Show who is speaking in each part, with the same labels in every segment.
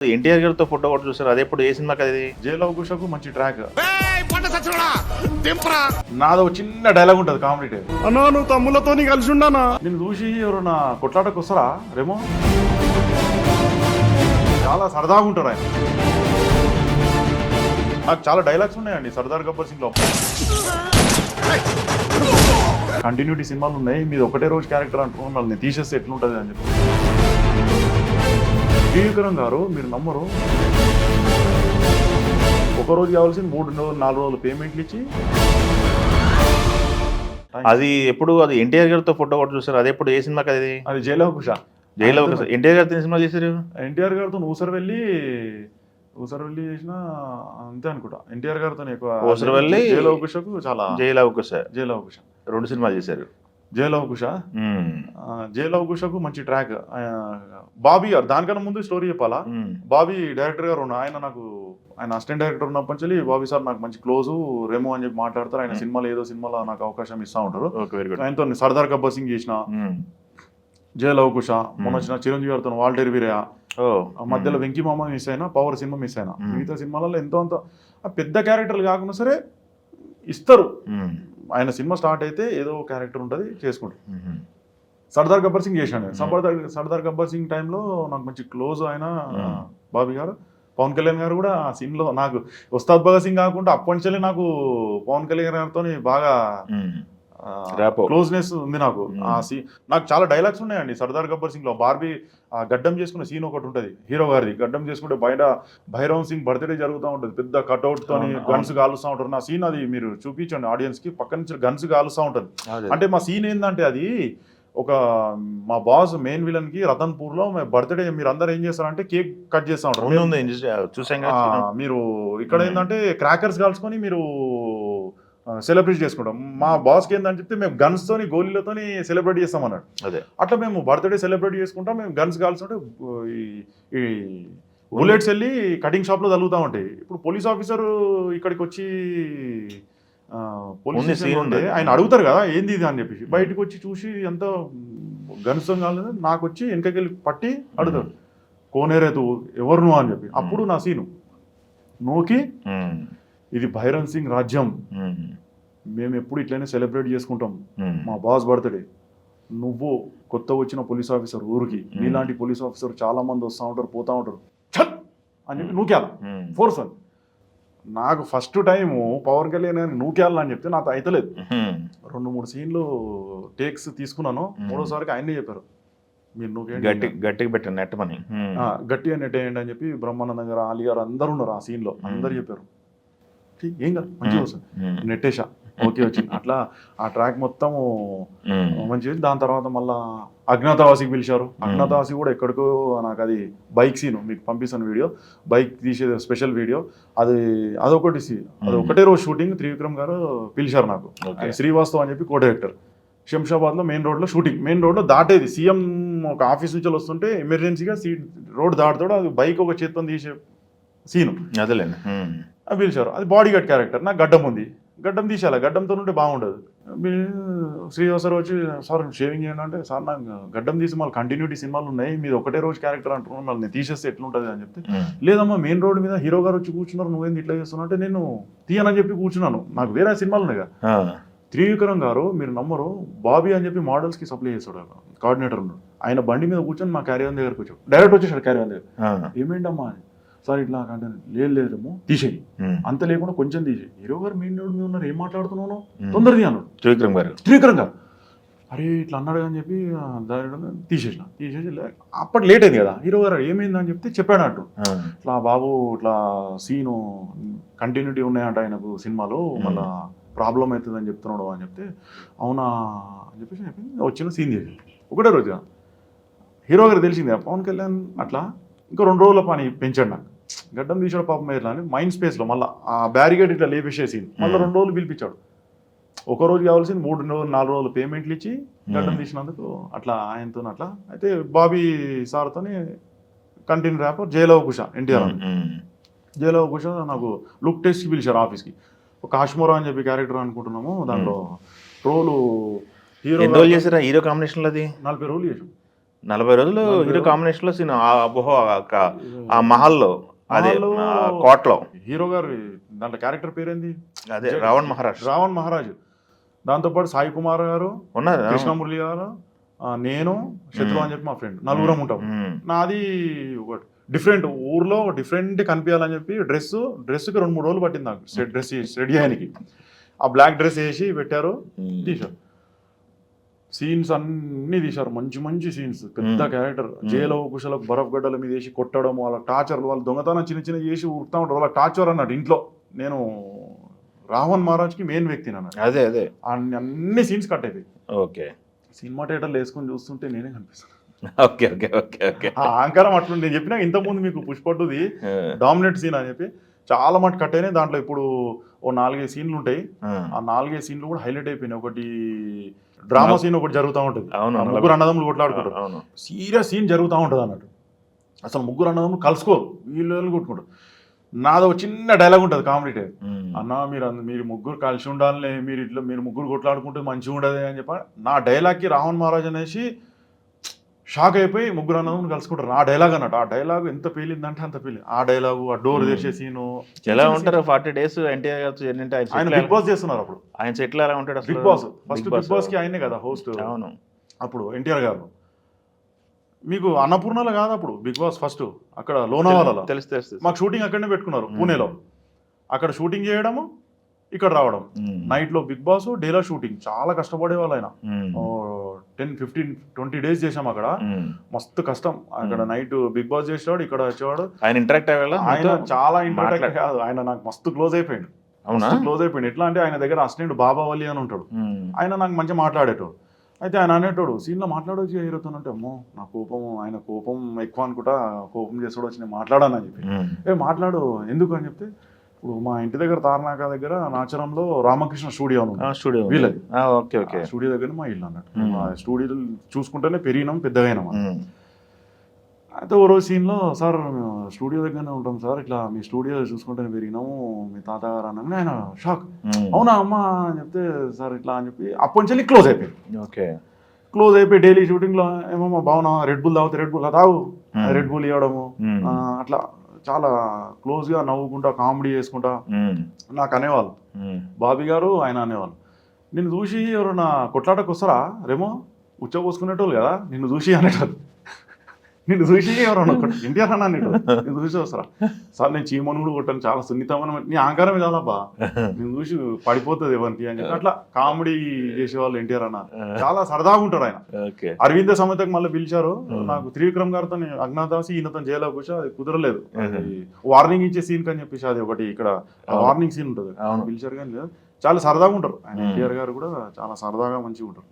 Speaker 1: ఎన్టీఆర్ గారితో ఫోటో కూడా చూసారు. అది ఎప్పుడు ఏ సినిమాకి అది?
Speaker 2: జైలవ్ కుషకు మంచి ట్రాక్. నాదో చిన్న డైలాగ్ ఉంటుంది కామెడీ టైప్.
Speaker 3: అన్నా నువ్వు తమ్ములతో కలిసి ఉండానా?
Speaker 2: నేను చూసి ఎవరన్నా కొట్లాటకు వస్తారా రేమో. చాలా సరదాగా ఉంటారు ఆయన. నాకు చాలా డైలాగ్స్ ఉన్నాయండి సర్దార్ గబ్బర్ సింగ్ లో. కంటిన్యూటీ సినిమాలు ఉన్నాయి, మీది ఒకటే రోజు క్యారెక్టర్ అంటున్నాను, మళ్ళీ నేను తీసేస్తే ఎట్లుంటుంది అని చెప్పి. శ్రీవిక్రమ్ గారు మీరు నమ్మరు, ఒక రోజు కావాల్సిన 3-4 రోజులు పేమెంట్లు ఇచ్చి.
Speaker 1: అది ఎప్పుడు అది ఎన్టీఆర్ గారితో ఫోటో కూడా చూసారు. అది ఎప్పుడు ఏ సినిమాకి అది?
Speaker 2: అది జైలవ్ కుష.
Speaker 1: జైలో ఎన్టీఆర్ గారితో ఏ సినిమా చేశారు?
Speaker 2: ఎన్టీఆర్ గారితో ఊసరవెల్లి చేసిన అంతే అనుకుంటా. ఎన్టీఆర్ గారితో ఎక్కువ.
Speaker 1: ఊసరవెల్లి,
Speaker 2: జైలవ్ కుషకు చాలా.
Speaker 1: జైలవ్ కుష,
Speaker 2: జైలవ్ కుష
Speaker 1: 2 సినిమాలు చేశారు.
Speaker 2: జైలవ్ కుష, జైలవ్ కుషకు మంచి ట్రాక్. బాబీ గారు దానికన్నా ముందు స్టోరీ చెప్పాలా. బాబీ డైరెక్టర్ గారు ఆయన అసిస్టెంట్ డైరెక్టర్ ఉన్నప్పటి నుంచి బాబీ సార్ నాకు మంచి క్లోజు, రెమో అని చెప్పి మాట్లాడతారు. ఆయన సినిమాలో ఏదో సినిమాలో నాకు అవకాశం ఇస్తా ఉంటారు. ఆయనతో సర్దార్ గబ్బర్ సింగ్ చేసిన, జైలవ్ కుష, మొన్న వచ్చిన చిరంజీవి గారితో వాల్టేర్ వీరయ్య, మధ్యలో వెంకీ మామ మిస్ అయినా, పవర్ సినిమా మిస్ అయినా, మిగతా సినిమాలలో ఎంతో అంత పెద్ద క్యారెక్టర్లు కాకుండా సరే ఇస్తారు. ఆయన సినిమా స్టార్ట్ అయితే ఏదో క్యారెక్టర్ ఉంటుంది చేసుకుంటారు. సర్దార్ గబ్బర్ సింగ్ చేశాను. సర్దార్ గబ్బర్ సింగ్ టైంలో నాకు మంచి క్లోజ్ ఆయన బాబీ గారు. పవన్ కళ్యాణ్ గారు కూడా ఆ సీన్లో నాకు ఉస్తాద్ భగత్ సింగ్ కాకుండా అప్పటి నుంచి నాకు పవన్ కళ్యాణ్ గారితో బాగా క్లోజ్నెస్ ఉంది నాకు. నాకు చాలా డైలాగ్స్ ఉన్నాయండి సర్దార్ గబ్బర్ సింగ్ లో. బార్బీ గడ్డం చేసుకున్న సీన్ ఒకటి ఉంటుంది హీరో గారిది. గడ్డం చేసుకుంటే బయట భైరవ్ సింగ్ బర్త్డే జరుగుతూ ఉంటుంది, పెద్ద కట్అవుట్ తోని గన్స్ కాలుస్తూ ఉంటారు. నా సీన్ అది మీరు చూపించండి ఆడియన్స్ కి, పక్క నుంచి గన్స్ కాలుస్తూ ఉంటుంది. అంటే మా సీన్ ఏంటంటే అది ఒక మా బాస్ మెయిన్ విలన్ కి రతన్పూర్ లో బర్త్డే, మీరు అందరు ఏం చేస్తారంటే కేక్ కట్ చేస్తూ ఉంటారు
Speaker 1: చూసాం.
Speaker 2: మీరు ఇక్కడ ఏంటంటే క్రాకర్స్ కాల్చుకొని మీరు సెలబ్రేట్ చేసుకుంటాం. మా బాస్కి ఏందని చెప్తే మేము గన్స్ తోని గోళీలతోని సెలబ్రేట్ చేస్తాం అన్నాడు.
Speaker 1: అదే
Speaker 2: అట్లా మేము బర్త్డే సెలబ్రేట్ చేసుకుంటాం. మేము గన్స్ కాల్చుంటే ఈ బుల్లెట్స్ వెళ్ళి కటింగ్ షాప్ లో తగులుతా ఉంటాయి. ఇప్పుడు పోలీస్ ఆఫీసర్ ఇక్కడికి వచ్చి పోలీస్ స్టేషన్ ఉండే ఆయన అడుగుతారు కదా ఏంది ఇది అని చెప్పేసి, బయటకు వచ్చి చూసి ఎంత గన్స్ కాలేదు, నాకు వచ్చి వెనకకెళ్ళి పట్టి అడుగుతాడు కోనేరేతు ఎవరు నువ్వు అని చెప్పి. అప్పుడు నా సీను నోకి ఇది భైరవ్ సింగ్ రాజ్యం, మేము ఎప్పుడు ఇట్లనే సెలబ్రేట్ చేసుకుంటాం మా బాస్ బర్త్డే. నువ్వు కొత్త వచ్చిన పోలీస్ ఆఫీసర్ ఊరికి, నీలాంటి పోలీస్ ఆఫీసర్ చాలా మంది వస్తూ ఉంటారు పోతా ఉంటారు, చల్ అని చెప్పి నూకేయాల ఫోర్స్ అని. నాకు ఫస్ట్ టైము పవన్ కళ్యాణ్ నూకేయాలని చెప్తే నాకు అయితలేదు. 2-3 సీన్లు టేక్స్ తీసుకున్నాను. 3వసారికి ఆయనే చెప్పారు మీరు నూకేయండి,
Speaker 1: గట్టిగా పెట్టండి నెట్టమని,
Speaker 2: గట్టిగా నెట్టేయండి అని చెప్పి. బ్రహ్మానందం గారు, అలీ గారు అందరు ఉన్నారు ఆ సీన్లో, అందరు చెప్పారు ఏం కాదు మంచిగా వస్తుంది, నెట్టేషా ఓకే వచ్చింది. అట్లా ఆ ట్రాక్ మొత్తం మంచిగా. దాని తర్వాత మళ్ళా అజ్ఞాతవాసికి పిలిచారు. అజ్ఞాతవాసి కూడా ఎక్కడికో, నాకు అది బైక్ సీన్ మీకు పంపిస్తాను వీడియో, బైక్ తీసే స్పెషల్ వీడియో. అదొకటి అది ఒకటే రోజు షూటింగ్. త్రివిక్రమ్ గారు పిలిచారు నాకు, శ్రీవాస్తవ్ అని చెప్పి కో డైరెక్టర్. శంషాబాద్లో మెయిన్ రోడ్లో షూటింగ్. మెయిన్ రోడ్లో దాటేది సీఎం ఒక ఆఫీస్ నుంచి వస్తుంటే ఎమర్జెన్సీగా రోడ్ దాటుతాడు, అది బైక్ ఒక చేత్తో తీసే సీను.
Speaker 1: అదేలేండి
Speaker 2: పిలిచారు. అది బాడీ గార్డ్ క్యారెక్టర్. నాకు గడ్డం ఉంది, గడ్డం తీసేయాలి, గడ్డంతో ఉంటే బాగుండదు. శ్రీవాసర్ వచ్చి సార్ షేవింగ్ చేయండి అంటే, సార్ నాకు గడ్డం తీసి మళ్ళీ కంటిన్యూటీ సినిమాలు ఉన్నాయి, మీరు ఒకటే రోజు క్యారెక్టర్ అంటున్నాను, మళ్ళీ నేను తీసేస్తే ఎట్లుంటుంది అని చెప్తే, లేదమ్మా మెయిన్ రోడ్ మీద హీరో గారు వచ్చి కూర్చున్నారు, నువ్వేంది ఇట్లా చేస్తున్నావు అంటే, నేను తీయనని చెప్పి కూర్చున్నాను, నాకు వేరే సినిమాలు ఉన్నాయి కదా. త్రివిక్రమ్ గారు మీరు నమ్మరు, బాబీ అని చెప్పి మోడల్స్కి సప్లై చేస్తాడు, కోఆర్డినేటర్ ఉన్నాడు. ఆయన బండి మీద కూర్చొని మా క్యారియర్ దగ్గరకు వచ్చాడు, డైరెక్ట్ వచ్చేసాడు క్యారియర్ దగ్గర. ఏమేంటమ్మా అని, సార్ ఇట్లా అంటే లేదేమో తీసేయి, అంత లేకుండా కొంచెం తీసేయి, హీరో గారు మెయిన్ రోడ్ మీద ఉన్నారు ఏం మాట్లాడుతున్నాను తొందరది అన్నాడు త్రివిక్రమ్ గారు. అరే ఇట్లా అన్నాడు అని చెప్పి తీసేసి అప్పటి లేట్ అయింది కదా. హీరో గారు ఏమైందని చెప్తే చెప్పాడు అంటూ, ఇట్లా బాబు ఇట్లా సీను కంటిన్యూటీ ఉన్నాయంట ఆయనకు సినిమాలో, మళ్ళా ప్రాబ్లం అవుతుందని చెప్తున్నాడు అని చెప్తే, అవునా అని చెప్పేసి వచ్చిన సీన్ చేసి ఒకటే రోజుగా. హీరో గారు తెలిసింది పవన్ కళ్యాణ్ అట్లా ఇంకో 2 రోజుల పని పెంచాడు. నాకు గడ్డం తీసాడు పాపం ఇట్లా అని మైండ్ స్పేస్లో మళ్ళీ ఆ బ్యారిగేడ్ ఇట్లా లేపేసేసి మళ్ళీ 2 రోజులు పిలిపించాడు. ఒక రోజు కావాల్సింది 3-4 రోజులు పేమెంట్లు ఇచ్చి గడ్డం తీసినందుకు అట్లా ఆయనతో అట్లా. అయితే బాబీ సార్తో కంటిన్యూ ర్యాపర్ జైలవ్ కుష, ఎన్టీఆర్ జైలవ్ కుష నాకు లుక్ టెస్ట్కి పిలిచారు ఆఫీస్కి. ఒక కాశ్మోరా అని చెప్పి క్యారెక్టర్ అనుకుంటున్నాము, దాంట్లో రోలు హీరో
Speaker 1: చేసారా హీరో కాంబినేషన్లో అది
Speaker 2: 40 రోజులు చేసాం.
Speaker 1: 40 రోజులు హీరో కాంబినేషన్ లో సీన్ ఆ మహల్లో అదే కోటలో
Speaker 2: హీరో గారు దాంట్లో క్యారెక్టర్ పేరేంది?
Speaker 1: అదే రావణ్ మహారాజ్.
Speaker 2: రావణ్ మహారాజ్. దాంతోపాటు సాయి కుమార్ గారు,
Speaker 1: ఉన్నారు.
Speaker 2: కృష్ణమురళి గారు, నేను, శత్రు అని చెప్పి మా ఫ్రెండ్ నలుగురం ఉంటాం. నాది ఒకటి డిఫరెంట్ ఊర్లో డిఫరెంట్ కనిపించాలని చెప్పి డ్రెస్కి 2-3 రోజులు పట్టింది నాకు డ్రెస్ రెడీ అయ్యానికి. ఆ బ్లాక్ డ్రెస్ వేసి పెట్టారు, తీశారు. సీన్స్ అన్ని తీశారు, మంచి మంచి సీన్స్. పెద్ద క్యారెక్టర్ జైలు కుశలకు బరఫ్ గడ్డల మీద వేసి కొట్టడం, వాళ్ళ టార్చర్, వాళ్ళ దొంగతనం చిన్న చిన్న చేసి ఉడుతూ ఉంటారు, వాళ్ళ టార్చర్ అన్నట్టు. ఇంట్లో నేను రావణ్ మహారాజ్కి మెయిన్ వ్యక్తిని అన్నట్టు.
Speaker 1: అదే
Speaker 2: అన్ని సీన్స్ కట్ అయిపోయి.
Speaker 1: ఓకే.
Speaker 2: సినిమా థియేటర్లు వేసుకొని చూస్తుంటే నేనే కనిపిస్తాను.
Speaker 1: ఓకే.
Speaker 2: ఆ అహంకారం అట్లుంది. నేను చెప్పినా ఇంతకుముందు మీకు పుష్పట్టుది డామినేట్ సీన్ అని చెప్పి చాలా మటు కట్ అయినాయి. దాంట్లో ఇప్పుడు ఓ 4-5 సీన్లు ఉంటాయి. ఆ 4-5 సీన్లు కూడా హైలైట్ అయిపోయినాయి. ఒకటి డ్రామా సీన్ ఒకటి జరుగుతూ ఉంటుంది, ముగ్గురు అన్నదమ్ములు కొట్లాడుకుంటారు, సీరియస్ సీన్ జరుగుతూ ఉంటుంది అన్నట్టు. అసలు ముగ్గురు అన్నదమ్ములు కలుసుకోరు, వీళ్ళు కొట్టుకుంటారు. నాది ఒక చిన్న డైలాగ్ ఉంటుంది కామెడీ టైప్, అన్న మీరు ముగ్గురు కలిసి ఉండాలని, మీరు ముగ్గురు కొట్లాడుకుంటే మంచిగా ఉండదు అని చెప్పి నా డైలాగ్కి రావణ్ మహారాజ్ అనేసి షాక్ అయిపోయి ముగ్గురు అన్నదమ్ములు కలుసుకుంటారు. ఆ డైలాగ్ అన్నట్టు. ఆ డైలాగ్ ఎంత పేలిందంటే అంత పేలి. ఆ డైలాగు, ఆ డోర్ తెరిచే సీను.
Speaker 1: ఎలా ఉంటారు 40 days ఎన్టీఆర్ గారు?
Speaker 2: ఆయన బిగ్ బాస్ చేస్తున్నారు అప్పుడు.
Speaker 1: ఆయన సెటిల్ ఎలా ఉంటాడు?
Speaker 2: Big boss first big boss కి ఆయనే కదా హోస్ట్.
Speaker 1: అవును.
Speaker 2: అప్పుడు ఎన్టీఆర్ గారు. మీకు అన్నపూర్ణలో కాదు అప్పుడు బిగ్ బాస్ ఫస్ట్, అక్కడ లోనావాలలో.
Speaker 1: తెలుసు.
Speaker 2: మాకు షూటింగ్ అక్కడనే పెట్టుకున్నారు, పూణేలో. అక్కడ షూటింగ్ చేయడము, ఇక్కడ రావడం. నైట్ లో బిగ్ బాస్, డేలో షూటింగ్. చాలా కష్టపడేవాళ్ళు ఆయన. 10-15-20 days చేసాం అక్కడ. మస్తు కష్టం. అక్కడ నైట్ బిగ్ బాస్ చేసేవాడు, ఇక్కడ వచ్చేవాడు.
Speaker 1: ఆయన ఇంటరాక్ట్ అయ్యేవాళ్ళ?
Speaker 2: ఆయన చాలా ఇంటరాక్ట్ కాదు, ఆయన నాకు మస్తు క్లోజ్ అయిపోయింది. క్లోజ్ అయిపోయింది. ఎట్లా అంటే ఆయన దగ్గర అసిస్టెంట్ బాబావల్లి అని ఉంటాడు. ఆయన నాకు మంచిగా మాట్లాడేటోడు. అయితే ఆయన అనేటోడు, సీన్లో మాట్లాడవచ్చు హీరోతో అంటే, అమ్మో నా కోపం, ఆయన కోపం ఎక్కువ అనుకుంటా, కోపం చేస్తాడు వచ్చి నేను మాట్లాడాను అని చెప్పి. మాట్లాడు ఎందుకు అని చెప్తే, ఇప్పుడు మా ఇంటి దగ్గర తార్నాక దగ్గర నాచరంలో రామకృష్ణ స్టూడియో
Speaker 1: స్టూడియో
Speaker 2: వీళ్ళది.
Speaker 1: ఓకే.
Speaker 2: స్టూడియో దగ్గర మా ఇల్లు అన్నట్టు. మా స్టూడియో చూసుకుంటేనే పెరిగినాం, పెద్దగైనాం. అయితే ఓ రోజు సీన్లో, సార్ స్టూడియో దగ్గరనే ఉంటాం సార్, ఇట్లా మీ స్టూడియో చూసుకుంటేనే పెరిగినాము, మీ తాతగారు అన్నాను. ఆయన షాక్, అవునా అమ్మ అని చెప్తే, సార్ ఇట్లా అని చెప్పి అప్పటి నుంచి క్లోజ్ అయిపోయింది.
Speaker 1: ఓకే.
Speaker 2: క్లోజ్ అయిపోయి డైలీ షూటింగ్లో ఏమమ్మా బాగున్నా, రెడ్ బుల్ తాగుతా, రెడ్ బుల్ తాగు, రెడ్ బుల్ ఇవ్వడము, అట్లా చాలా క్లోజ్గా నవ్వుకుంటా, కామెడీ చేసుకుంటా నాకు అనేవాళ్ళు. బాబీ గారు ఆయన అనేవాళ్ళు, నిన్ను చూసి ఎవరన్నా కొట్లాటకు వస్తారా రేమో, ఉచ్చపోసుకునేటోళ్ళు కదా నిన్ను చూసి అనేటోళ్ళు. నిన్ను చూసి ఎవరన్నా ఎన్టీఆర్ అన్న అనేటోళ్ళు, నేను చూసి వస్తారా సార్, నేను చీమను కూడా కొట్టాను, చాలా సున్నితమైన, నీ అహంకారం కాదబ్బా, నేను చూసి పడిపోతుంది ఎవరికి అని చెప్పి అట్లా కామెడీ చేసేవాళ్ళు ఎన్టీఆర్ అన్న. చాలా సరదాగా ఉంటారు ఆయన. అరవింద సమేతకు మళ్ళీ పిలిచారు. నాకు త్రివిక్రమ్ గారితో అజ్ఞాతవాసి ఈయనతో జైల్లో కూర్చో, అది కుదరలేదు. వార్నింగ్ ఇచ్చే సీన్ కని చెప్పేసి అది ఒకటి ఇక్కడ వార్నింగ్ సీన్ ఉంటుంది, పిలిచారు. కానీ చాలా సరదాగా ఉంటారు ఆయన. ఎన్టీఆర్ గారు కూడా చాలా సరదాగా మంచిగా ఉంటారు.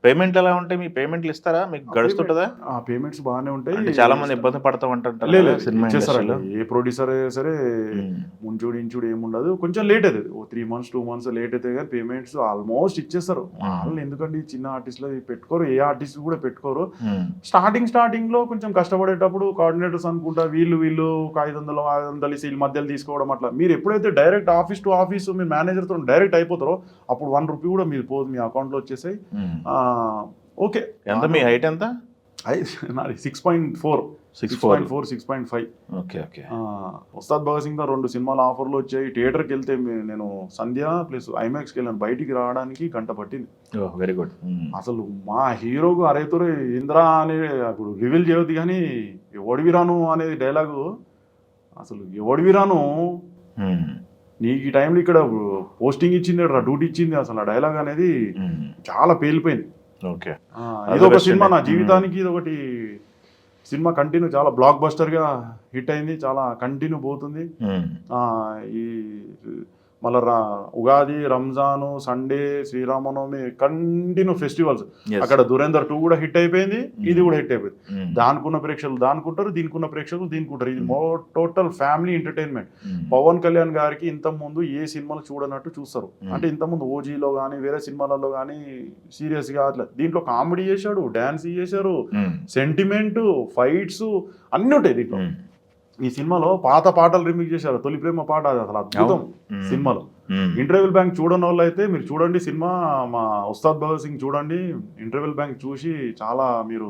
Speaker 1: పేమెంట్ ఎలా ఉంటాయి? మీ పేమెంట్లు ఇస్తారా? మీకు గడుస్తుంటుందా?
Speaker 2: పేమెంట్స్ బాగానే ఉంటాయి.
Speaker 1: చాలా మంది ఇబ్బంది పడతా ఉంటారు.
Speaker 2: ఏ ప్రొడ్యూసర్ అయినా సరే ముంచుడు ఇంచుడు ఏముండదు. కొంచెం లేట్ అవుతుంది, 3 months 2 months లేట్ అయితే కానీ పేమెంట్స్ ఆల్మోస్ట్ ఇచ్చేస్తారు. వాళ్ళు ఎందుకంటే చిన్న ఆర్టిస్టులు పెట్టుకోరు, ఏ ఆర్టిస్ట్ కూడా పెట్టుకోరు. స్టార్టింగ్ లో కొంచెం కష్టపడేటప్పుడు కోఆర్డినేటర్స్ అనుకుంటా, వీళ్ళు ఒక 500 వీళ్ళ మధ్యలో తీసుకోవడం. అట్లా మీరు ఎప్పుడైతే direct office to office me manager తో డైరెక్ట్ అయిపోతారో అప్పుడు 1 రూపీ కూడా మీరు పోదు, మీ అకౌంట్ లో వచ్చేసాయి. ఓకే.
Speaker 1: ఎంత మీ హైట్ ఎంత?
Speaker 2: 6.4 6.5.
Speaker 1: ఓకే.
Speaker 2: ఉస్తాద్ భగత్ సింగ్ తో 2 సినిమాలు ఆఫర్లు వచ్చాయి. థియేటర్కి వెళ్తే నేను సంధ్య ప్లస్ ఐమాక్స్కి వెళ్ళాను, బయటికి రావడానికి 1 గంట పట్టింది.
Speaker 1: Very good.
Speaker 2: అసలు మా హీరోకు అరేతురే ఇంద్రా అనే అప్పుడు రివీల్ చేయొద్దు కానీ ఎవడివిరాను అనేది డైలాగు, అసలు ఎవడివిరాను నీకు ఈ టైంలో ఇక్కడ పోస్టింగ్ ఇచ్చింది, డ్యూటీ ఇచ్చింది, అసలు ఆ డైలాగ్ అనేది చాలా పేలిపోయింది.
Speaker 1: ఓకే.
Speaker 2: ఇదొక సినిమా నా జీవితానికి, ఇదొకటి సినిమా కంటిన్యూ చాలా బ్లాక్ బస్టర్ గా హిట్ అయింది, చాలా కంటిన్యూ పోతుంది. ఈ మళ్ళీ Ugadi, Ramzan, Sunday, Sriramanavami continue festivals. అక్కడ దురేందర్ 2 కూడా హిట్ అయిపోయింది, ఇది కూడా హిట్ అయిపోయింది. దానికున్న ప్రేక్షకులు దానికుంటారు, దీనికున్న ప్రేక్షకులు దీనికుంటారు. ఇది total family entertainment. Pawan Kalyan గారికి ఇంత ముందు ఏ సినిమాలు చూడనట్టు చూస్తారు. అంటే ఇంతకుముందు ఓజీలో కానీ వేరే సినిమాలలో కానీ సీరియస్ గా అట్లా, దీంట్లో కామెడీ చేశాడు, డాన్స్ చేశారు, సెంటిమెంట్, ఫైట్స్ అన్ని ఉంటాయి దీంట్లో. ఈ సినిమాలో పాత పాటలు రిమిక్స్ చేశారు. తొలి ప్రేమ పాట అది అసలు అద్భుతం సినిమాలో. ఇంటర్వెల్ బ్యాంక్ చూడని వాళ్ళు అయితే మీరు చూడండి సినిమా, మా ఉస్తాద్ భగత్ సింగ్ చూడండి. ఇంటర్వెల్ బ్యాంక్ చూసి చాలా మీరు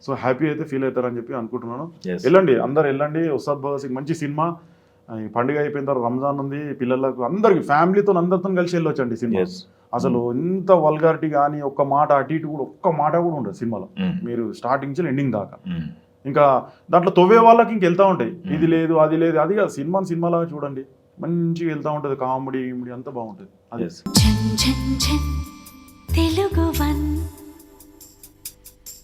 Speaker 2: సో హ్యాపీ అయితే ఫీల్ అవుతారని చెప్పి అనుకుంటున్నాను.
Speaker 1: Yes.
Speaker 2: వెళ్ళండి, అందరు వెళ్ళండి. ఉస్తాద్ భగత్ సింగ్ మంచి సినిమా. ఈ పండుగ అయిపోయిన తర్వాత రంజాన్ ఉంది, పిల్లలకు అందరికి ఫ్యామిలీతో అందరితో కలిసి వెళ్ళొచ్చండి సినిమా.
Speaker 1: Yes.
Speaker 2: అసలు ఇంత వల్గారిటీ కానీ ఒక్క మాట అటు ఇటు కూడా ఒక్క మాట కూడా ఉండదు సినిమాలో. మీరు స్టార్టింగ్ నుంచి ఎండింగ్ దాకా. ఇంకా దాంట్లో తవ్వే వాళ్ళకి ఇంక వెళ్తూ ఉంటాయి, ఇది లేదు అది లేదు, అది కాదు. సినిమాలాగా చూడండి, మంచిగా వెళ్తూ ఉంటుంది. కామెడీ అంతా బాగుంటుంది. అది
Speaker 4: తెలుగు వన్